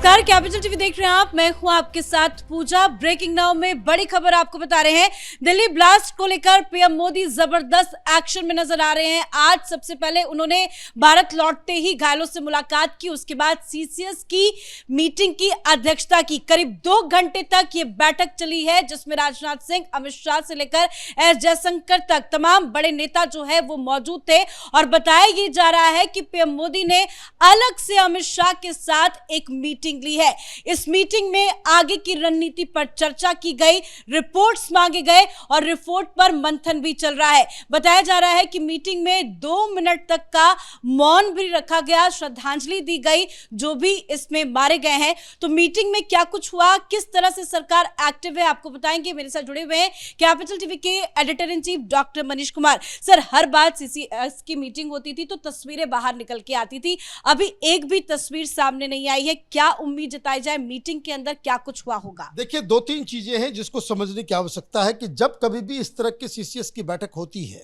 नमस्कार, capital TV देख रहे हैं आप। मैं हूं आपके साथ पूजा। ब्रेकिंग नाउ में बड़ी खबर आपको बता रहे हैं। दिल्ली ब्लास्ट को लेकर पीएम मोदी जबरदस्त एक्शन में नजर आ रहे हैं। आज सबसे पहले उन्होंने भारत लौटते ही घायलों से मुलाकात की, उसके बाद सीसीएस की मीटिंग की अध्यक्षता की। करीब 2 घंटे तक ये बैठक चली है, जिसमें राजनाथ सिंह, अमित शाह से लेकर एस जयशंकर तक तमाम बड़े नेता जो है वो मौजूद थे। और बताया ये जा रहा है कि पीएम मोदी ने अलग से अमित शाह के साथ एक मीटिंग ली है। इस मीटिंग में आगे की रणनीति पर चर्चा की गई, रिपोर्ट्स मांगे गए और रिपोर्ट पर मंथन भी चल रहा है। बताया जा रहा है कि मीटिंग में 2 मिनट तक का मौन भी रखा गया, श्रद्धांजलि दी गई जो भी इसमें मारे गए हैं। तो मीटिंग में क्या कुछ हुआ, किस तरह से सरकार एक्टिव है, आपको बताएंगे। मेरे साथ जुड़े हुए हैं कैपिटल टीवी के editor in chief doctor Manish Kumar. Sir, her bar CCS की मीटिंग होती थी तो तस्वीरें बाहर निकल के आती थी, अभी एक भी तस्वीर सामने नहीं आई है। क्या उम्मीद जताई जाए, मीटिंग के अंदर क्या कुछ हुआ होगा? देखिए, 2-3 चीजें हैं जिसको समझने की आवश्यकता है कि जब कभी भी इस तरह की सीसीएस की बैठक होती है,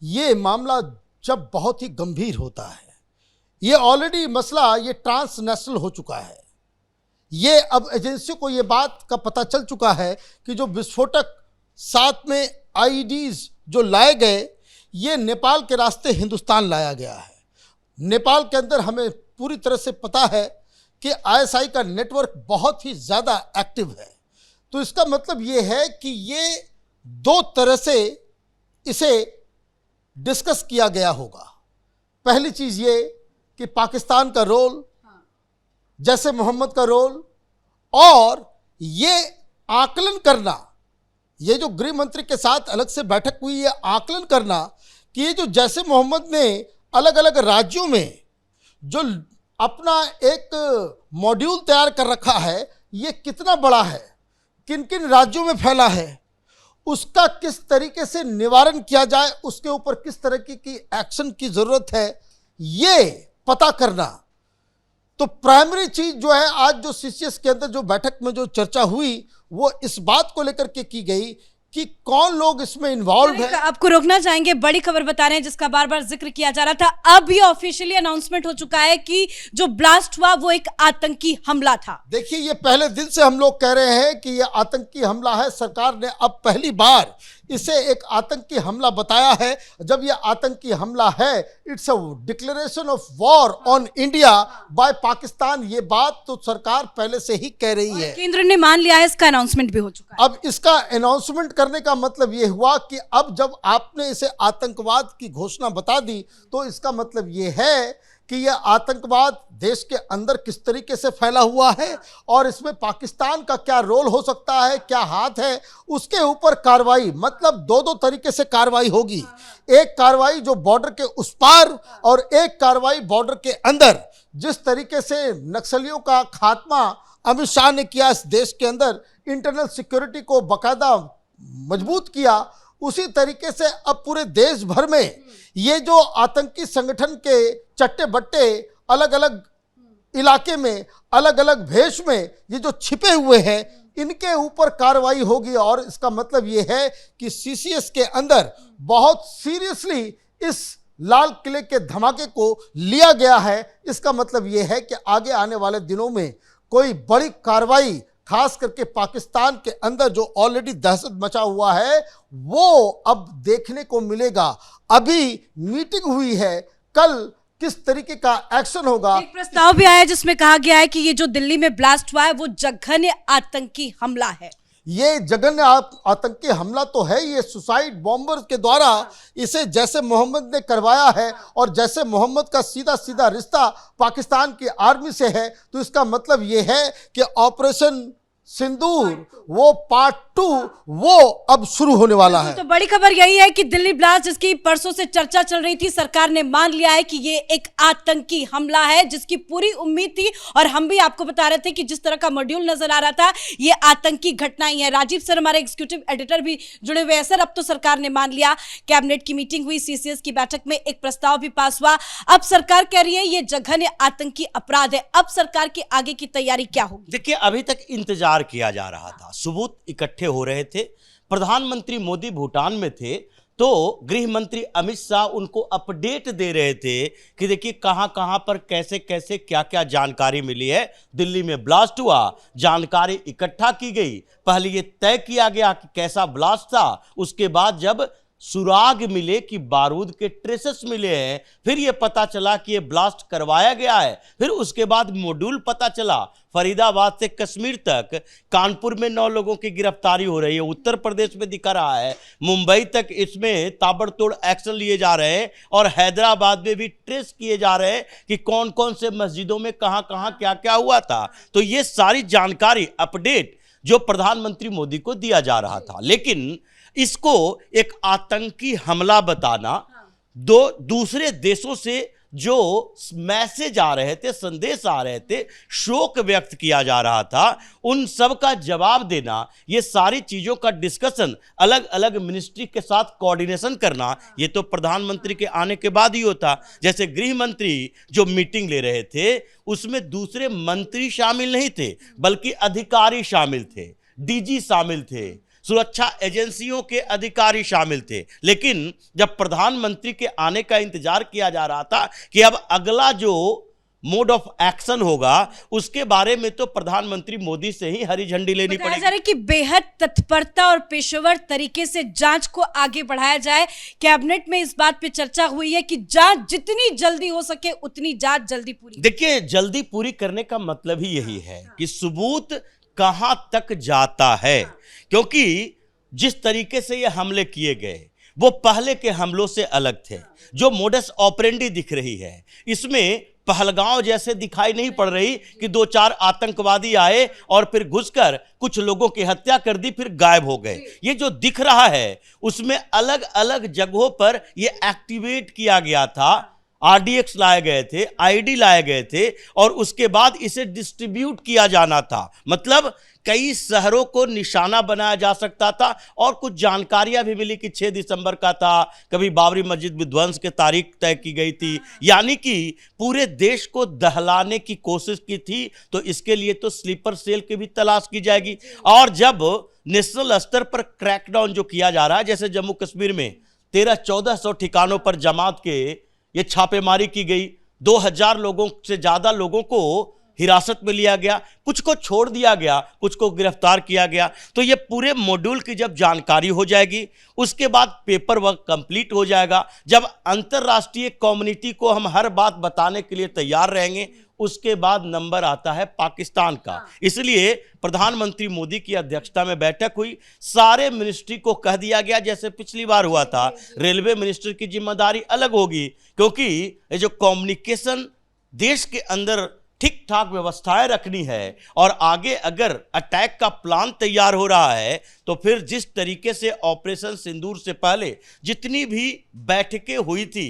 ये मामला जब बहुत ही गंभीर होता है, ये ऑलरेडी मसला ये ट्रांसनेशनल हो चुका है। ये अब एजेंसियों को ये बात का पता चल चुका है कि जो विस्फोटक साथ में आईईडीज जो लाए गए, ये नेपाल के रास्ते हिंदुस्तान लाया गया है। नेपाल के अंदर हमें पूरी तरह से पता है कि आईएसआई का नेटवर्क बहुत ही ज़्यादा एक्टिव है। तो इसका मतलब ये है कि ये 2 तरह से इसे डिस्कस किया गया होगा। पहली चीज़ ये कि पाकिस्तान का रोल, जैसे मोहम्मद का रोल, और ये आकलन करना, ये जो गृह मंत्री के साथ अलग से बैठक हुई, ये आकलन करना कि ये जो जैसे मोहम्मद ने अलग अलग राज्यों में जो अपना एक मॉड्यूल तैयार कर रखा है, ये कितना बड़ा है, किन किन राज्यों में फैला है, उसका किस तरीके से निवारण किया जाए, उसके ऊपर किस तरह की एक्शन की ज़रूरत है, ये पता करना। तो प्राइमरी चीज़ जो है, आज जो सीसीएस के अंदर जो बैठक में जो चर्चा हुई, वो इस बात को लेकर के की गई कि कौन लोग इसमें इन्वॉल्व है। आपको रोकना चाहेंगे, बड़ी खबर बता रहे हैं जिसका बार बार जिक्र किया जा रहा था। अब ये ऑफिशियली अनाउंसमेंट हो चुका है कि जो ब्लास्ट हुआ वो एक आतंकी हमला था। देखिए, ये पहले दिन से हम लोग कह रहे हैं कि ये आतंकी हमला है। सरकार ने अब पहली बार इसे एक आतंकी हमला बताया है। जब ये आतंकी हमला है, it's a declaration of war on India by Pakistan. ये बात तो सरकार पहले से ही कह रही है, केंद्र ने मान लिया है, इसका अनाउंसमेंट भी हो चुका है। अब इसका अनाउंसमेंट करने का मतलब ये हुआ कि अब जब आपने इसे आतंकवाद की घोषणा बता दी, तो इसका मतलब ये है कि यह आतंकवाद देश के अंदर किस तरीके से फैला हुआ है और इसमें पाकिस्तान का क्या रोल हो सकता है, क्या हाथ है, उसके ऊपर कार्रवाई, मतलब 2 तरीके से कार्रवाई होगी। एक कार्रवाई जो बॉर्डर के उस पार और एक कार्रवाई बॉर्डर के अंदर। जिस तरीके से नक्सलियों का खात्मा अमित शाह ने किया इस देश के अंदर, इंटरनल सिक्योरिटी को बाकायदा मजबूत किया, उसी तरीके से अब पूरे देश भर में ये जो आतंकी संगठन के चट्टे बट्टे अलग अलग इलाके में, अलग अलग भेष में ये जो छिपे हुए हैं, इनके ऊपर कार्रवाई होगी। और इसका मतलब ये है कि सीसीएस के अंदर बहुत सीरियसली इस लाल किले के धमाके को लिया गया है। इसका मतलब ये है कि आगे आने वाले दिनों में कोई बड़ी कार्रवाई, खास करके पाकिस्तान के अंदर जो ऑलरेडी दहशत मचा हुआ है, वो अब देखने को मिलेगा। अभी मीटिंग हुई है, कल किस तरीके का एक्शन होगा। एक प्रस्ताव भी आया जिसमें कहा गया है कि ये जो दिल्ली में ब्लास्ट हुआ है वो जघन्य आतंकी हमला है। ये जघन्य आतंकी हमला तो है, ये सुसाइड बॉम्बर के द्वारा इसे जैसे मोहम्मद ने करवाया है, और जैसे मोहम्मद का सीधा सीधा रिश्ता पाकिस्तान की आर्मी से है, तो इसका मतलब ये है कि ऑपरेशन सिंदूर वो पार्ट 2 वो अब शुरू होने वाला है। तो बड़ी खबर यही है कि दिल्ली ब्लास्ट, जिसकी परसों से चर्चा चल रही थी, सरकार ने मान लिया है कि ये एक आतंकी हमला है, जिसकी पूरी उम्मीद थी। और हम भी आपको बता रहे थे कि जिस तरह का मॉड्यूल नजर आ रहा था, ये आतंकी घटना ही है। राजीव सर हमारे एग्जीक्यूटिव एडिटर भी जुड़े हुए हैं। सर, अब तो सरकार ने मान लिया, कैबिनेट की मीटिंग हुई, सीसीएस की बैठक में एक प्रस्ताव भी पास हुआ। अब सरकार कह रही है ये जघन्य आतंकी अपराध है। अब सरकार की आगे की तैयारी क्या होगी? देखिए, अभी तक इंतजार किया जा रहा था, सबूत इकट्ठे हो रहे थे। प्रधानमंत्री मोदी भूटान में थे तो गृह मंत्री अमित शाह उनको अपडेट दे रहे थे कि देखिए कहां कहां पर कैसे कैसे क्या क्या जानकारी मिली है। दिल्ली में ब्लास्ट हुआ, जानकारी इकट्ठा की गई, पहले ये तय किया गया कि कैसा ब्लास्ट था, उसके बाद जब सुराग मिले कि बारूद के ट्रेसेस मिले हैं, फिर यह पता चला कि यह ब्लास्ट करवाया गया है, फिर उसके बाद मॉड्यूल पता चला। फरीदाबाद से कश्मीर तक, कानपुर में 9 लोगों की गिरफ्तारी हो रही है, उत्तर प्रदेश में दिखा रहा है, मुंबई तक इसमें ताबड़तोड़ एक्शन लिए जा रहे हैं और हैदराबाद में भी ट्रेस किए जा रहे हैं कि कौन कौन से मस्जिदों में कहां कहां क्या क्या हुआ था। तो ये सारी जानकारी अपडेट जो प्रधानमंत्री मोदी को दिया जा रहा था, लेकिन इसको एक आतंकी हमला बताना, दूसरे देशों से जो मैसेज आ रहे थे, संदेश आ रहे थे, शोक व्यक्त किया जा रहा था, उन सब का जवाब देना, ये सारी चीजों का डिस्कशन अलग अलग मिनिस्ट्री के साथ कोऑर्डिनेशन करना, ये तो प्रधानमंत्री के आने के बाद ही होता। जैसे गृह मंत्री जो मीटिंग ले रहे थे उसमें दूसरे मंत्री शामिल नहीं थे, बल्कि अधिकारी शामिल थे, डीजी शामिल थे, सुरक्षा एजेंसियों के अधिकारी शामिल थे। लेकिन जब प्रधानमंत्री के आने का इंतजार किया जा रहा था कि अब अगला जो मोड ऑफ एक्शन होगा उसके बारे में तो प्रधानमंत्री मोदी से ही हरी झंडी लेनी पड़ेगी। जा रहा है कि बेहद तत्परता और पेशेवर तरीके से जांच को आगे बढ़ाया जाए। कैबिनेट में इस बात पे चर्चा हुई है कि जांच जितनी जल्दी हो सके उतनी जांच जल्दी पूरी। देखिए, जल्दी पूरी करने का मतलब ही यही है कि सबूत कहां तक जाता है, क्योंकि जिस तरीके से ये हमले किए गए वो पहले के हमलों से अलग थे। जो मोडस ऑपरेंडी दिख रही है इसमें पहलगांव जैसे दिखाई नहीं पड़ रही कि 2-4 आतंकवादी आए और फिर घुसकर कुछ लोगों की हत्या कर दी फिर गायब हो गए। ये जो दिख रहा है उसमें अलग अलग जगहों पर ये एक्टिवेट किया गया था, आरडीएक्स लाए गए थे, आईडी लाए गए थे और उसके बाद इसे डिस्ट्रीब्यूट किया जाना था। मतलब कई शहरों को निशाना बनाया जा सकता था और कुछ जानकारियां भी मिली कि 6 दिसंबर का था, कभी बाबरी मस्जिद विध्वंस की तारीख तय की गई थी, यानी कि पूरे देश को दहलाने की कोशिश की थी। तो इसके लिए तो स्लीपर सेल की भी तलाश की जाएगी। और जब नेशनल स्तर पर क्रैकडाउन जो किया जा रहा है, जैसे जम्मू कश्मीर में 1300-1400 ठिकानों पर जमात के ये छापेमारी की गई, 2000 लोगों से ज्यादा लोगों को हिरासत में लिया गया, कुछ को छोड़ दिया गया, कुछ को गिरफ्तार किया गया। तो ये पूरे मॉड्यूल की जब जानकारी हो जाएगी उसके बाद पेपर वर्क कंप्लीट हो जाएगा। जब अंतर्राष्ट्रीय कम्युनिटी को हम हर बात बताने के लिए तैयार रहेंगे उसके बाद नंबर आता है पाकिस्तान का। इसलिए प्रधानमंत्री मोदी की अध्यक्षता में बैठक हुई, सारे मिनिस्ट्री को कह दिया गया जैसे पिछली बार हुआ था, रेलवे मिनिस्टर की जिम्मेदारी अलग होगी, क्योंकि ये जो कम्युनिकेशन देश के अंदर ठीक ठाक व्यवस्थाएं रखनी है और आगे अगर अटैक का प्लान तैयार हो रहा है तो फिर जिस तरीके से ऑपरेशन सिंदूर से पहले जितनी भी बैठकें हुई थी,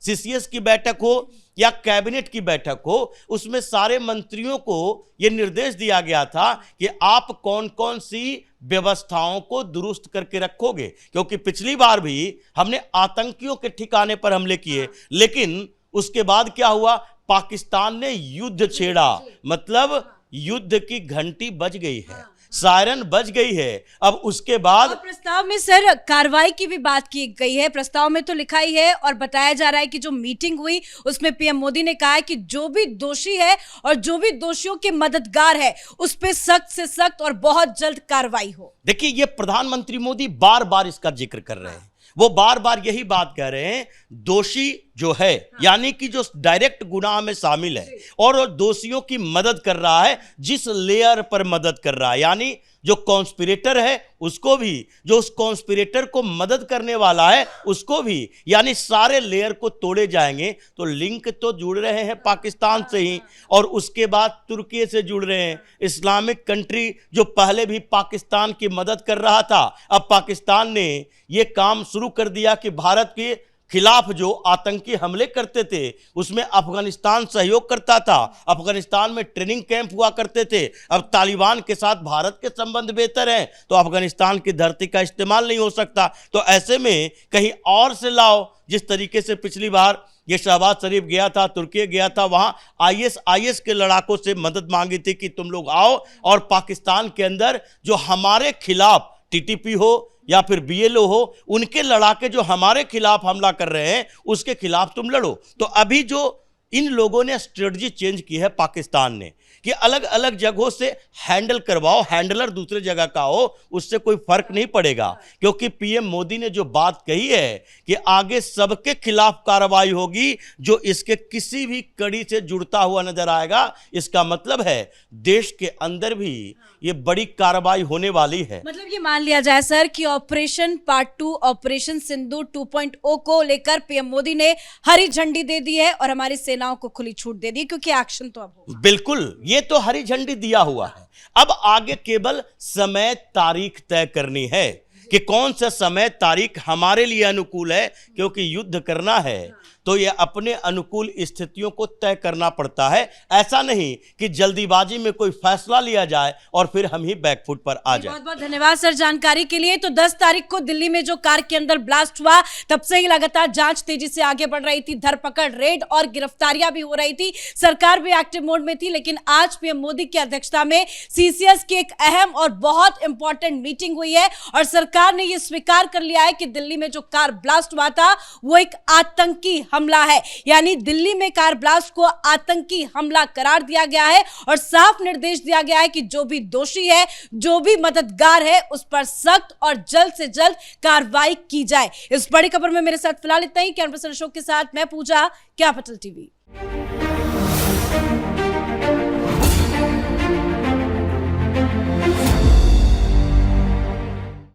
सीसीएस की बैठक हो या कैबिनेट की बैठक हो, उसमें सारे मंत्रियों को यह निर्देश दिया गया था कि आप कौन कौन सी व्यवस्थाओं को दुरुस्त करके रखोगे, क्योंकि पिछली बार भी हमने आतंकियों के ठिकाने पर हमले किए, लेकिन उसके बाद क्या हुआ, पाकिस्तान ने युद्ध छेड़ा, मतलब युद्ध की घंटी बज गई है, सायरन बज गई है। अब उसके बाद प्रस्ताव में सर कार्रवाई की भी बात की गई है। प्रस्ताव में तो लिखा ही है और बताया जा रहा है कि जो मीटिंग हुई उसमें पीएम मोदी ने कहा है कि जो भी दोषी है और जो भी दोषियों के मददगार है उस पे सख्त से सख्त और बहुत जल्द कार्रवाई हो। देखिए, ये प्रधानमंत्री मोदी बार बार इसका जिक्र कर रहे हैं, वो बार बार यही बात कह रहे हैं, दोषी जो है यानी कि जो डायरेक्ट गुनाह में शामिल है और दोषियों की मदद कर रहा है, जिस लेयर पर मदद कर रहा है, यानी जो कॉन्स्पिरेटर है उसको भी, जो उस कॉन्स्पिरेटर को मदद करने वाला है उसको भी, यानी सारे लेयर को तोड़े जाएंगे। तो लिंक तो जुड़ रहे हैं पाकिस्तान से ही और उसके बाद तुर्की से जुड़ रहे हैं, इस्लामिक कंट्री जो पहले भी पाकिस्तान की मदद कर रहा था। अब पाकिस्तान ने यह काम शुरू कर दिया कि भारत के खिलाफ जो आतंकी हमले करते थे उसमें अफगानिस्तान सहयोग करता था, अफगानिस्तान में ट्रेनिंग कैंप हुआ करते थे। अब तालिबान के साथ भारत के संबंध बेहतर हैं तो अफगानिस्तान की धरती का इस्तेमाल नहीं हो सकता, तो ऐसे में कहीं और से लाओ। जिस तरीके से पिछली बार ये शहबाज शरीफ गया था, तुर्की गया था, वहां आईएस के लड़ाकों से मदद मांगी थी कि तुम लोग आओ और पाकिस्तान के अंदर जो हमारे खिलाफ टीटीपी हो या फिर बीएलओ हो, उनके लड़ाके जो हमारे खिलाफ हमला कर रहे हैं उसके खिलाफ तुम लड़ो। तो अभी जो इन लोगों ने स्ट्रेटजी चेंज की है पाकिस्तान ने कि अलग अलग जगहों से हैंडल करवाओ, हैंडलर दूसरे जगह का हो, उससे कोई फर्क नहीं पड़ेगा। क्योंकि पीएम मोदी ने जो बात कही है कि आगे सबके खिलाफ कार्रवाई होगी जो इसके किसी भी कड़ी से जुड़ता हुआ नजर आएगा। इसका मतलब है देश के अंदर भी ये बड़ी कार्रवाई होने वाली है। मतलब ये मान लिया जाए सर कि ऑपरेशन पार्ट 2, ऑपरेशन सिंदूर 2.0 को लेकर पीएम मोदी ने हरी झंडी दे दी है और हमारी सेनाओं को खुली छूट दे दी, क्योंकि एक्शन तो अब होगा। बिल्कुल, ये तो हरी झंडी दिया हुआ है। अब आगे केवल समय तारीख तय करनी है कि कौन सा समय तारीख हमारे लिए अनुकूल है, क्योंकि युद्ध करना है तो ये अपने अनुकूल स्थितियों को तय करना पड़ता है। ऐसा नहीं कि जल्दीबाजी में कोई फैसला लिया जाए और फिर हम ही बैकफुट पर आ जाए। बहुत बहुत धन्यवाद सर जानकारी के लिए। तो 10 तारीख को दिल्ली में जो कार के अंदर ब्लास्ट हुआ, तब से ही लगातार जांच तेजी से आगे बढ़ रही थी, धरपकड़, रेड और गिरफ्तारियां भी हो रही थी, सरकार भी एक्टिव मोड में थी। लेकिन आज पीएम मोदी की अध्यक्षता में सीसीएस की एक अहम और बहुत इंपॉर्टेंट मीटिंग हुई है और सरकार ने यह स्वीकार कर लिया है कि दिल्ली में जो कार ब्लास्ट हुआ था वो एक आतंकी हमला है। यानी दिल्ली में कार ब्लास्ट को आतंकी हमला करार दिया गया है और साफ निर्देश दिया गया है कि जो भी दोषी है, जो भी मददगार है, उस पर सख्त और जल्द से जल्द कार्रवाई की जाए। इस बड़ी खबर में मेरे साथ फिलहाल इतना ही। कैमरा पर्सन अशोक के साथ मैं पूजा, कैपिटल टीवी।